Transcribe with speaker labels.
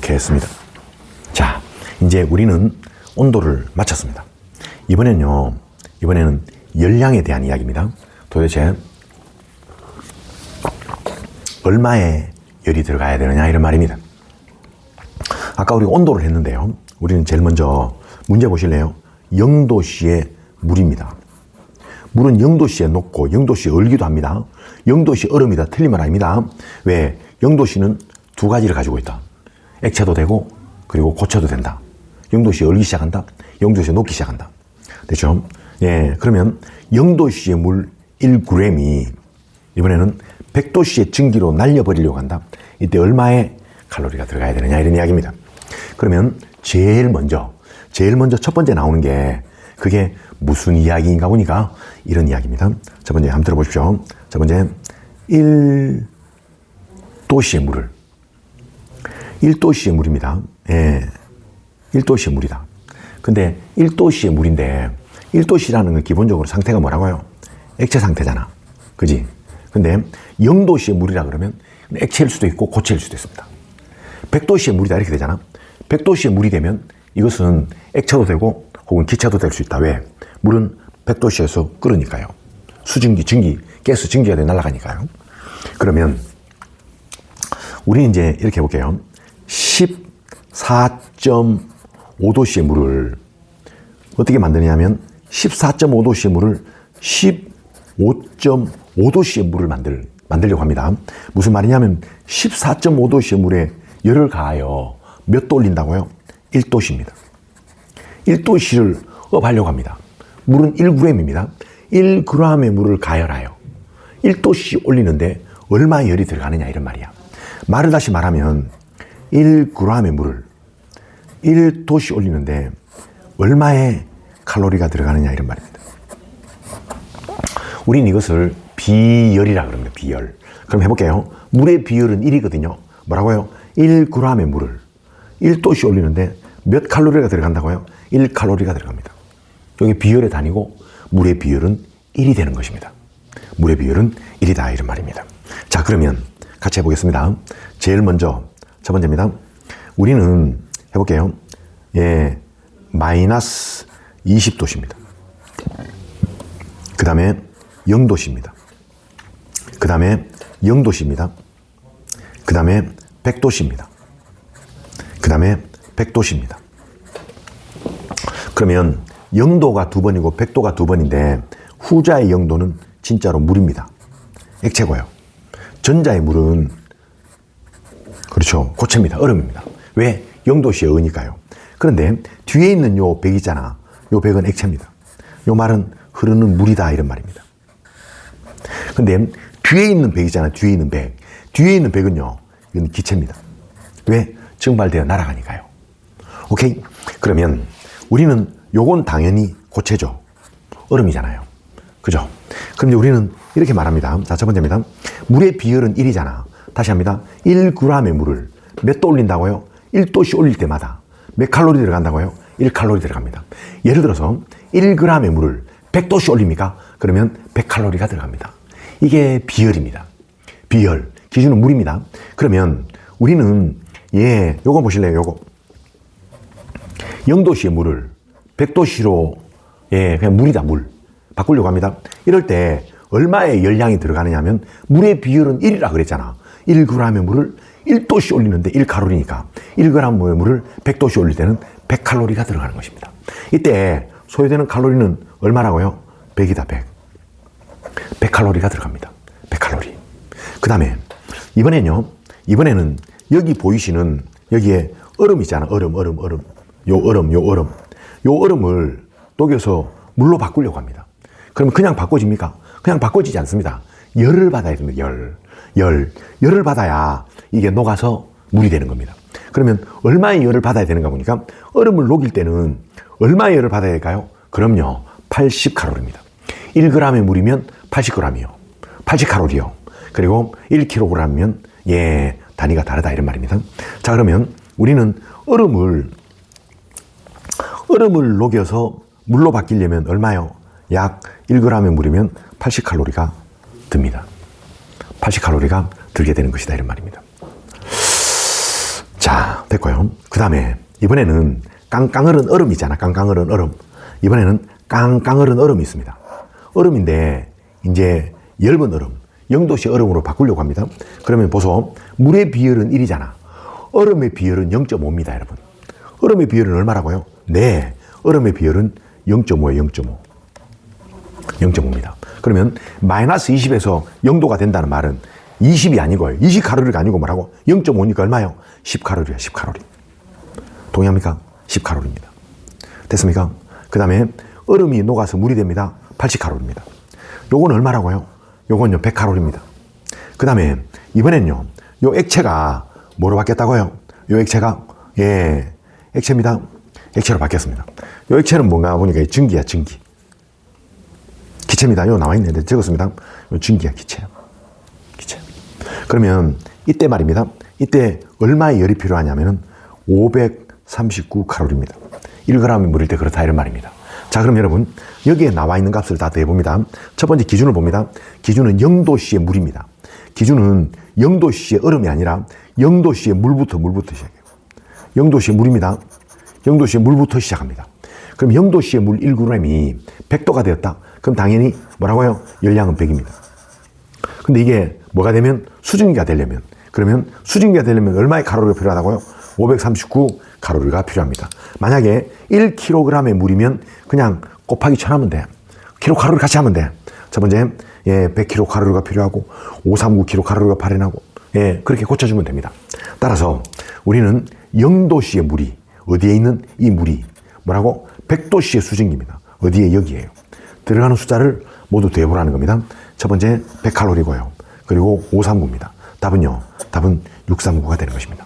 Speaker 1: 이렇게 했습니다. 자, 이제 우리는 온도를 맞췄습니다. 이번에는 열량에 대한 이야기입니다. 도대체 얼마의 열이 들어가야 되느냐 이런 말입니다. 아까 우리 온도를 했는데요. 우리는 제일 먼저 문제 보실래요? 0도씨의 물입니다. 물은 0도씨에 녹고 0도씨에 얼기도 합니다. 0도씨 얼음이다. 틀린 말 아닙니다. 왜? 0도씨는 두 가지를 가지고 있다. 액체도 되고 그리고 고체도 된다. 0도씨에 얼기 시작한다. 0도씨에 녹기 시작한다. 됐죠? 예, 그러면 0도씨의 물 1g이 이번에는 100도씨의 증기로 날려버리려고 한다. 이때 얼마의 칼로리가 들어가야 되느냐 이런 이야기입니다. 그러면 제일 먼저 첫 번째 나오는 게 그게 무슨 이야기인가 보니까 이런 이야기입니다. 첫 번째 한번 들어보십시오. 첫 번째 1도씨의 물을 1도씨의 물입니다. 예, 1도씨의 물이다. 근데 1도씨의 물인데 1도씨라는 건 기본적으로 상태가 뭐라고요? 액체 상태잖아. 그지? 근데 0도씨의 물이라 그러면 액체일 수도 있고 고체일 수도 있습니다. 100도씨의 물이다 이렇게 되잖아. 100도씨의 물이 되면 이것은 액체도 되고 혹은 기체도 될 수 있다. 왜? 물은 100도씨에서 끓으니까요. 수증기, 증기, 가스 증기가 돼 날아가니까요. 그러면 우리는 이제 이렇게 해볼게요. 14.5도씨의 물을 어떻게 만드냐면 14.5도씨의 물을 15.5도씨의 물을 만들려고 합니다. 무슨 말이냐면 14.5도씨의 물에 열을 가하여 몇 도 올린다고요? 1도씨입니다. 1도씨를 업하려고 합니다. 물은 1g입니다. 1g의 물을 가열하여 1도씨 올리는데 얼마의 열이 들어가느냐 이런 말이야. 말을 다시 말하면 1g의 물을 1도씨 올리는데 얼마의 칼로리가 들어가느냐 이런 말입니다. 우린 이것을 비열이라 그럽니다. 비열. 그럼 해볼게요. 물의 비열은 1이거든요. 뭐라고요? 1g의 물을 1도씨 올리는데 몇 칼로리가 들어간다고요? 1칼로리가 들어갑니다. 여기 비열의 단위고 물의 비열은 1이 되는 것입니다. 물의 비열은 1이다 이런 말입니다. 자, 그러면 같이 해보겠습니다. 제일 먼저 첫 번째입니다. 우리는 해볼게요. 예, 마이너스 20도씨입니다. 그 다음에 0도씨입니다. 그 다음에 0도씨입니다. 그 다음에 100도씨입니다. 그 다음에 100도씨입니다. 그러면 0도가 두 번이고 100도가 두 번인데 후자의 0도는 진짜로 물입니다. 액체고요. 전자의 물은 그렇죠. 고체입니다. 얼음입니다. 왜? 0도씨에 의니까요. 그런데 뒤에 있는 요 100 있잖아. 요 100은 액체입니다. 요 말은 흐르는 물이다 이런 말입니다. 근데 뒤에 있는 100 있잖아. 뒤에 있는 100. 뒤에 있는 100은요. 이건 기체입니다. 왜? 증발되어 날아가니까요. 오케이? 그러면 우리는 요건 당연히 고체죠. 얼음이잖아요. 그죠? 그럼 이제 우리는 이렇게 말합니다. 자, 첫 번째입니다. 물의 비열은 1이잖아. 다시 합니다. 1g의 물을 몇 도 올린다고요? 1도씨 올릴 때마다 몇 칼로리 들어간다고요? 1칼로리 들어갑니다. 예를 들어서 1g의 물을 100도씨 올립니까? 그러면 100칼로리가 들어갑니다. 이게 비열입니다. 비열. 기준은 물입니다. 그러면 우리는 요거 보실래요? 요거 0도씨의 물을 100도씨로 그냥 물이다 물 바꾸려고 합니다. 이럴 때 얼마의 열량이 들어가느냐 하면 물의 비율은 1이라 그랬잖아. 1g의 물을 1도씨 올리는데 1칼로리니까 1g의 물을 100도씨 올릴 때는 100칼로리가 들어가는 것입니다. 이때 소요되는 칼로리는 얼마라고요? 100이다 100. 100칼로리가 들어갑니다. 100칼로리. 그 다음에 이번에는 여기 보이시는 여기에 얼음 있잖아. 얼음. 요 얼음을 녹여서 물로 바꾸려고 합니다. 그러면 그냥 바꿔집니까? 그냥 바꿔지지 않습니다. 열을 받아야 됩니다. 열을 받아야 이게 녹아서 물이 되는 겁니다. 그러면 얼마의 열을 받아야 되는가 보니까 얼음을 녹일 때는 얼마의 열을 받아야 될까요? 그럼요. 80칼로리입니다. 1g의 물이면 80g이요. 80칼로리요. 그리고 1kg이면 단위가 다르다 이런 말입니다. 자, 그러면 우리는 얼음을 녹여서 물로 바뀌려면 얼마요? 약 1g의 물이면 80칼로리가 듭니다. 80칼로리가 들게 되는 것이다 이런 말입니다. 자, 됐고요. 그 다음에 이번에는 깡깡 얼은 얼음이잖아. 깡깡 얼은 얼음. 이번에는 깡깡 얼은 얼음이 있습니다. 얼음인데 이제 엷은 얼음, 0도씨 얼음으로 바꾸려고 합니다. 그러면 보소. 물의 비율은 1이잖아. 얼음의 비율은 0.5입니다, 여러분. 얼음의 비율은 얼마라고요? 네, 얼음의 비율은 0.5예요. 0.5입니다. 그러면 마이너스 20에서 0도가 된다는 말은 20이 아니고요. 20칼로리가 아니고 뭐라고? 0.5니까 얼마요? 10칼로리야, 10칼로리. 동의합니까? 10칼로리입니다. 됐습니까? 그 다음에 얼음이 녹아서 물이 됩니다. 80칼로리입니다. 요건 얼마라고요? 요건요, 100칼로리입니다. 그 다음에 이번엔요, 요 액체가 뭐로 바뀌었다고요? 요 액체가, 예, 액체입니다. 액체로 바뀌었습니다. 요 액체는 뭔가 보니까 증기야, 증기. 기체입니다. 요 나와 있는데 적었습니다. 요 증기야, 기체야. 기체. 그러면 이때 말입니다. 이때 얼마의 열이 필요하냐면은 539칼로리입니다. 1g의 물일 때 그렇다 이런 말입니다. 자, 그럼 여러분 여기에 나와 있는 값을 다 대봅니다. 첫 번째 기준을 봅니다. 기준은 0도씨의 물입니다. 기준은 0도씨의 얼음이 아니라 0도씨의 물부터 시작해요. 0도씨의 물입니다. 0도씨의 물부터 시작합니다. 그럼 0도씨의 물 1g이 100도가 되었다. 그럼 당연히 뭐라고요? 열량은 100입니다. 근데 이게 뭐가 되면 수증기가 되려면, 그러면 수증기가 되려면 얼마의 칼로리가 필요하다고요? 539칼로리가 필요합니다. 만약에 1kg의 물이면 그냥 곱하기 1000 하면 돼. 킬로칼로리 같이 하면 돼. 첫 번째, 예, 100kcal가 필요하고 539kcal가 발현하고, 예, 그렇게 고쳐주면 됩니다. 따라서 우리는 0도씨의 물이, 어디에 있는 이 물이 뭐라고? 100도씨의 수증기입니다. 어디에? 여기에요. 들어가는 숫자를 모두 대보라는 겁니다. 첫 번째 100칼로리고요. 그리고 539입니다. 답은요, 답은 639가 되는 것입니다.